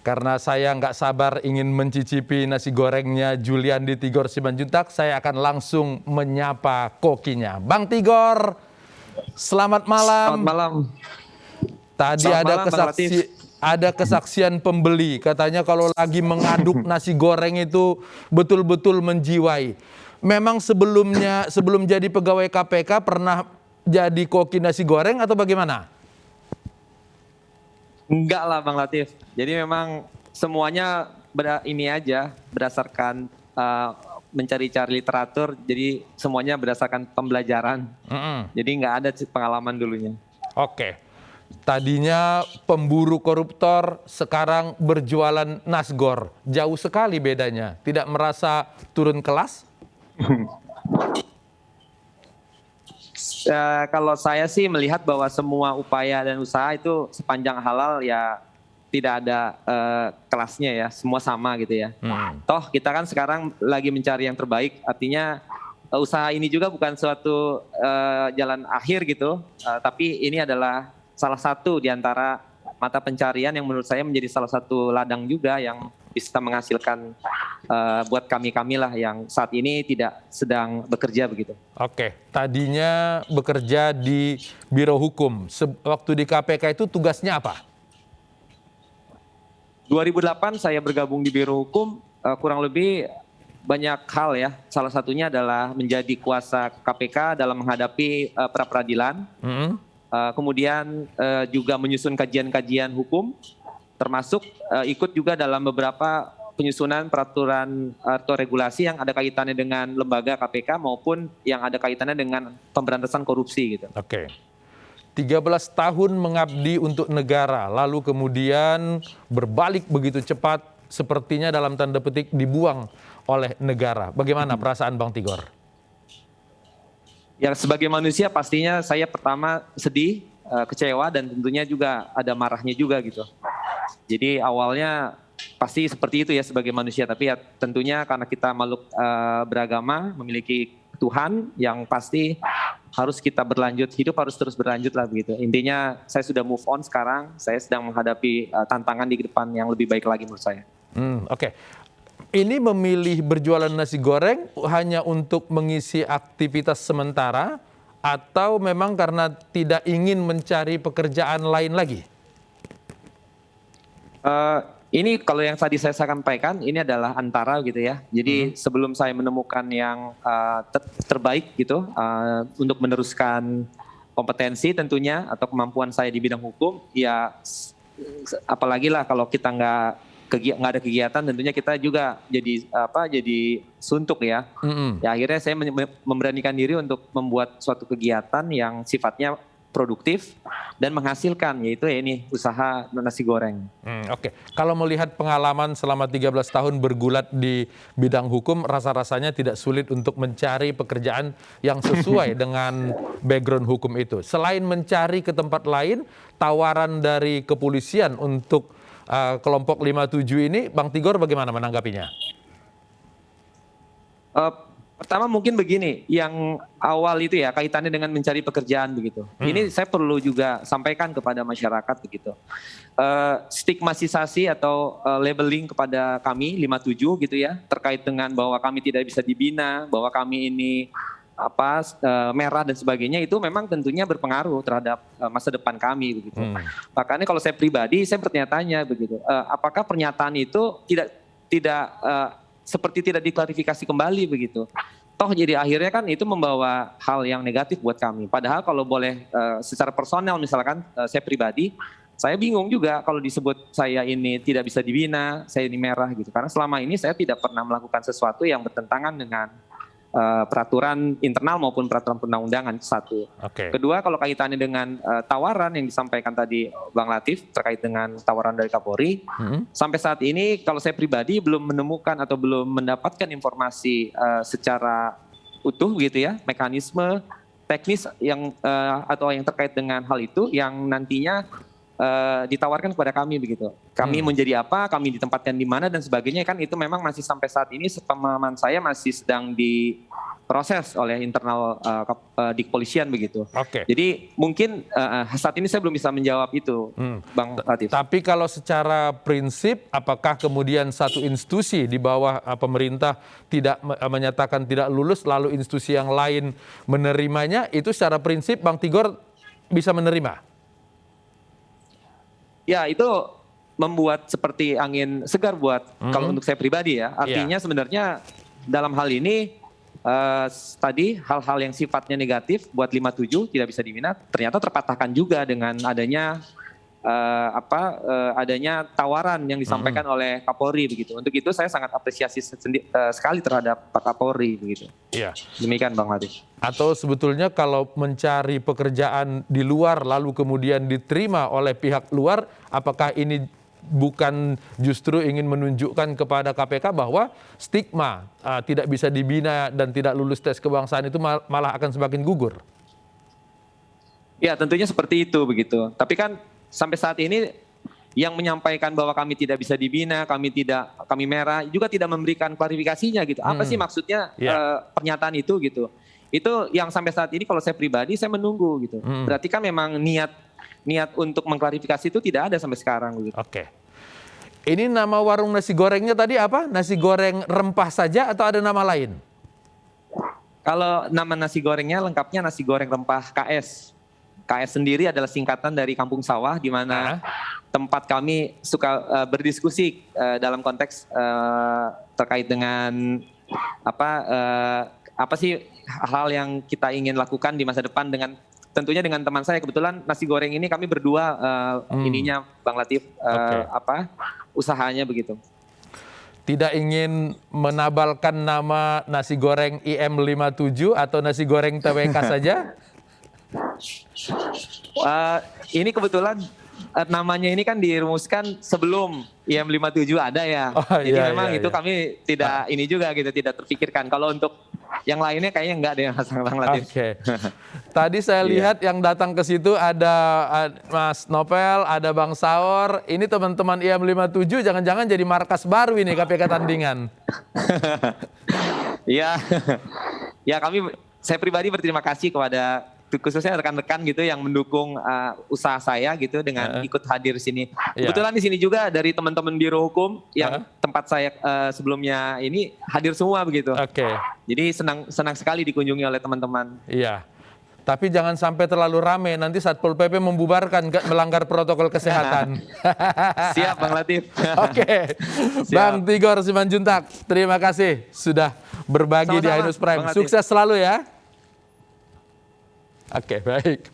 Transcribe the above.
Karena saya nggak sabar ingin mencicipi nasi gorengnya Julian di Tigor Simanjuntak, saya akan langsung menyapa kokinya. Bang Tigor, selamat Selamat malam. malam. Tadi Selamat malam, Bang Latif. ada kesaksian pembeli, katanya kalau lagi mengaduk nasi goreng itu betul-betul menjiwai. Memang sebelum jadi pegawai KPK pernah jadi koki nasi goreng atau bagaimana? Enggak lah, Bang Latif. Jadi memang semuanya ini aja berdasarkan mencari-cari literatur. Jadi semuanya berdasarkan pembelajaran. Jadi nggak ada pengalaman dulunya. Oke. Tadinya pemburu koruptor, sekarang berjualan nasgor. Jauh sekali bedanya. Tidak merasa turun kelas? Kalau saya sih melihat bahwa semua upaya dan usaha itu sepanjang halal ya tidak ada kelasnya ya, semua sama gitu ya. Toh kita kan sekarang lagi mencari yang terbaik, artinya usaha ini juga bukan suatu jalan akhir gitu, tapi ini adalah salah satu di antara mata pencarian yang menurut saya menjadi salah satu ladang juga yang bisa menghasilkan buat kami lah yang saat ini tidak sedang bekerja begitu. Oke, tadinya bekerja di Biro Hukum. Waktu di KPK itu tugasnya apa? 2008 saya bergabung di Biro Hukum, kurang lebih banyak hal ya. Salah satunya adalah menjadi kuasa KPK dalam menghadapi pra-peradilan. Kemudian juga menyusun kajian-kajian hukum, termasuk ikut juga dalam beberapa penyusunan peraturan atau regulasi yang ada kaitannya dengan lembaga KPK maupun yang ada kaitannya dengan pemberantasan korupsi gitu. Oke. 13 tahun mengabdi untuk negara, lalu kemudian berbalik begitu cepat, sepertinya dalam tanda petik dibuang oleh negara. Bagaimana perasaan Bang Tigor? Ya sebagai manusia pastinya saya pertama sedih, kecewa dan tentunya juga ada marahnya juga gitu. Jadi awalnya pasti seperti itu ya sebagai manusia, tapi ya tentunya karena kita makhluk beragama, memiliki Tuhan yang pasti harus kita berlanjut, hidup harus terus berlanjut lah begitu. Intinya saya sudah move on sekarang, saya sedang menghadapi tantangan di depan yang lebih baik lagi menurut saya. Oke. Ini memilih berjualan nasi goreng hanya untuk mengisi aktivitas sementara atau memang karena tidak ingin mencari pekerjaan lain lagi? Ini kalau yang tadi saya sampaikan ini adalah antara gitu ya. Jadi sebelum saya menemukan yang terbaik gitu untuk meneruskan kompetensi tentunya atau kemampuan saya di bidang hukum, ya apalagi lah kalau kita nggak ada kegiatan, tentunya kita juga jadi suntuk ya. Ya akhirnya saya memberanikan diri untuk membuat suatu kegiatan yang sifatnya produktif dan menghasilkan, yaitu ya ini usaha nasi goreng. Oke. Kalau melihat pengalaman selama 13 tahun bergulat di bidang hukum, rasa-rasanya tidak sulit untuk mencari pekerjaan yang sesuai dengan background hukum itu. Selain mencari ke tempat lain, tawaran dari kepolisian untuk kelompok 57 ini, Bang Tigor bagaimana menanggapinya? Pertama mungkin begini, yang awal itu ya kaitannya dengan mencari pekerjaan begitu. Ini saya perlu juga sampaikan kepada masyarakat begitu. Stigmatisasi atau labeling kepada kami 57 gitu ya, terkait dengan bahwa kami tidak bisa dibina, bahwa kami ini merah dan sebagainya, itu memang tentunya berpengaruh terhadap masa depan kami begitu. Makanya kalau saya pribadi saya bertanya-tanya begitu, apakah pernyataan itu tidak seperti tidak diklarifikasi kembali begitu. Toh jadi akhirnya kan itu membawa hal yang negatif buat kami. Padahal kalau boleh secara personal misalkan saya pribadi, saya bingung juga kalau disebut saya ini tidak bisa dibina, saya ini merah gitu. Karena selama ini saya tidak pernah melakukan sesuatu yang bertentangan dengan peraturan internal maupun peraturan perundang-undangan, satu. Kedua, kalau kaitannya dengan tawaran yang disampaikan tadi Bang Latif terkait dengan tawaran dari Kapolri, sampai saat ini kalau saya pribadi belum menemukan atau belum mendapatkan informasi secara utuh gitu ya, mekanisme teknis yang atau yang terkait dengan hal itu yang nantinya ditawarkan kepada kami begitu. Kami menjadi apa, kami ditempatkan di mana dan sebagainya, kan itu memang masih sampai saat ini sepemahaman saya masih sedang diproses oleh internal di kepolisian begitu. Oke. Jadi mungkin saat ini saya belum bisa menjawab itu, Bang Latif. Tapi kalau secara prinsip, apakah kemudian satu institusi di bawah pemerintah tidak menyatakan tidak lulus, lalu institusi yang lain menerimanya, itu secara prinsip Bang Tigor bisa menerima? Ya, itu membuat seperti angin segar buat kalau untuk saya pribadi ya. Artinya sebenarnya dalam hal ini tadi hal-hal yang sifatnya negatif buat 57 tidak bisa dibina, ternyata terpatahkan juga dengan adanya adanya tawaran yang disampaikan oleh Kapolri begitu. Untuk itu saya sangat apresiasi sekali terhadap Pak Kapolri begitu. Iya. Demikian Bang Latif. Atau sebetulnya kalau mencari pekerjaan di luar lalu kemudian diterima oleh pihak luar, apakah ini bukan justru ingin menunjukkan kepada KPK bahwa stigma tidak bisa dibina dan tidak lulus tes kebangsaan itu malah akan semakin gugur? Ya, tentunya seperti itu begitu. Tapi kan sampai saat ini yang menyampaikan bahwa kami tidak bisa dibina, kami merah, juga tidak memberikan klarifikasinya gitu. Apa sih maksudnya pernyataan itu gitu? Itu yang sampai saat ini kalau saya pribadi saya menunggu gitu. Berarti kan memang niat untuk mengklarifikasi itu tidak ada sampai sekarang gitu. Oke. Ini nama warung nasi gorengnya tadi apa? Nasi goreng rempah saja atau ada nama lain? Kalau nama nasi gorengnya lengkapnya nasi goreng rempah KS. KS sendiri adalah singkatan dari Kampung Sawah, di mana tempat kami suka berdiskusi dalam konteks terkait dengan apa sih hal yang kita ingin lakukan di masa depan dengan tentunya dengan teman saya. Kebetulan nasi goreng ini kami berdua ininya Bang Latif usahanya begitu. Tidak ingin menabalkan nama nasi goreng IM57 atau nasi goreng TWK saja? Ini kebetulan namanya ini kan dirumuskan sebelum IM57 ada ya. Jadi memang itu kami tidak ini juga gitu, tidak terpikirkan. Kalau untuk yang lainnya kayaknya enggak deh Bang Latif. Oke. Tadi saya lihat yang datang ke situ ada Mas Nopel, ada Bang Saur. Ini teman-teman IM57 jangan-jangan jadi markas baru ini KPK Tandingan. Iya. Ya saya pribadi berterima kasih kepada khususnya rekan-rekan gitu yang mendukung usaha saya gitu dengan ikut hadir di sini. Kebetulan di sini juga dari teman-teman Biro Hukum yang tempat saya sebelumnya ini hadir semua begitu. Oke. Jadi senang sekali dikunjungi oleh teman-teman. Iya. Tapi jangan sampai terlalu rame, nanti Satpol PP membubarkan melanggar protokol kesehatan. Siap Bang Latif. Oke. Bang Tigor Simanjuntak, terima kasih sudah berbagi di Ainus Prime. Sukses selalu ya. Oke, baik.